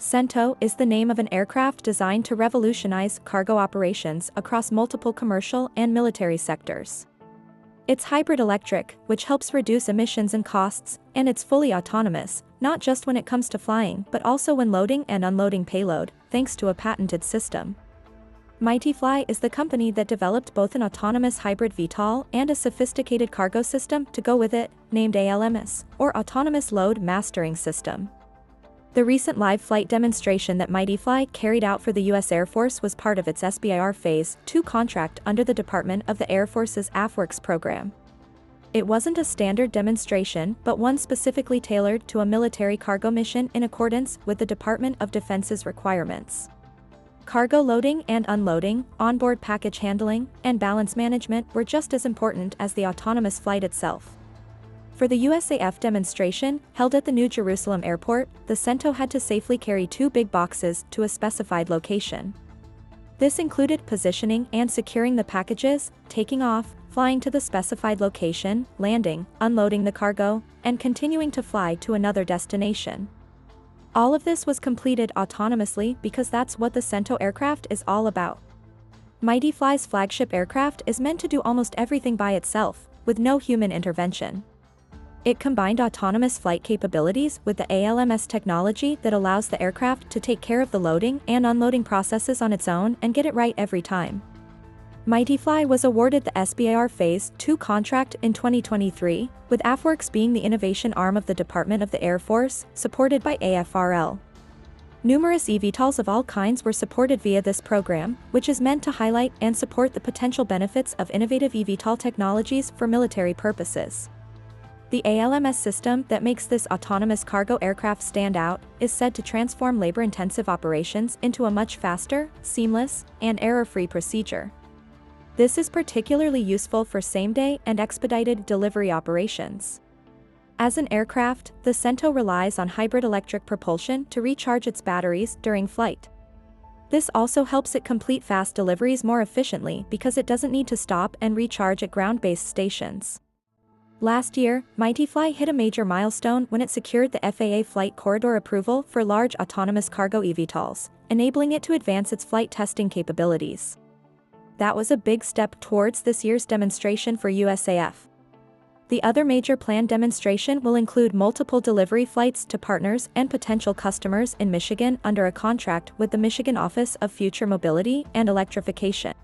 Cento is the name of an aircraft designed to revolutionize cargo operations across multiple commercial and military sectors. It's hybrid electric, which helps reduce emissions and costs, and it's fully autonomous, not just when it comes to flying but also when loading and unloading payload, thanks to a patented system. MightyFly is the company that developed both an autonomous hybrid VTOL and a sophisticated cargo system to go with it, named ALMS, or Autonomous Load Mastering System. The recent live flight demonstration that MightyFly carried out for the U.S. Air Force was part of its SBIR Phase II contract under the Department of the Air Force's AFWERX program. It wasn't a standard demonstration but one specifically tailored to a military cargo mission in accordance with the Department of Defense's requirements. Cargo loading and unloading, onboard package handling, and balance management were just as important as the autonomous flight itself. For the USAF demonstration, held at the New Jerusalem airport, the Cento had to safely carry 2 big boxes to a specified location. This included positioning and securing the packages, taking off, flying to the specified location, landing, unloading the cargo, and continuing to fly to another destination. All of this was completed autonomously because that's what the Cento aircraft is all about. MightyFly's flagship aircraft is meant to do almost everything by itself, with no human intervention. It combined autonomous flight capabilities with the ALMS technology that allows the aircraft to take care of the loading and unloading processes on its own and get it right every time. MightyFly was awarded the SBIR Phase II contract in 2023, with AFWERX being the innovation arm of the Department of the Air Force, supported by AFRL. Numerous eVTOLs of all kinds were supported via this program, which is meant to highlight and support the potential benefits of innovative eVTOL technologies for military purposes. The ALMS system that makes this autonomous cargo aircraft stand out is said to transform labor-intensive operations into a much faster, seamless, and error-free procedure. This is particularly useful for same-day and expedited delivery operations. As an aircraft, the Cento relies on hybrid electric propulsion to recharge its batteries during flight. This also helps it complete fast deliveries more efficiently because it doesn't need to stop and recharge at ground-based stations. Last year, MightyFly hit a major milestone when it secured the FAA Flight Corridor approval for large autonomous cargo eVTOLs, enabling it to advance its flight testing capabilities. That was a big step towards this year's demonstration for USAF. The other major planned demonstration will include multiple delivery flights to partners and potential customers in Michigan under a contract with the Michigan Office of Future Mobility and Electrification.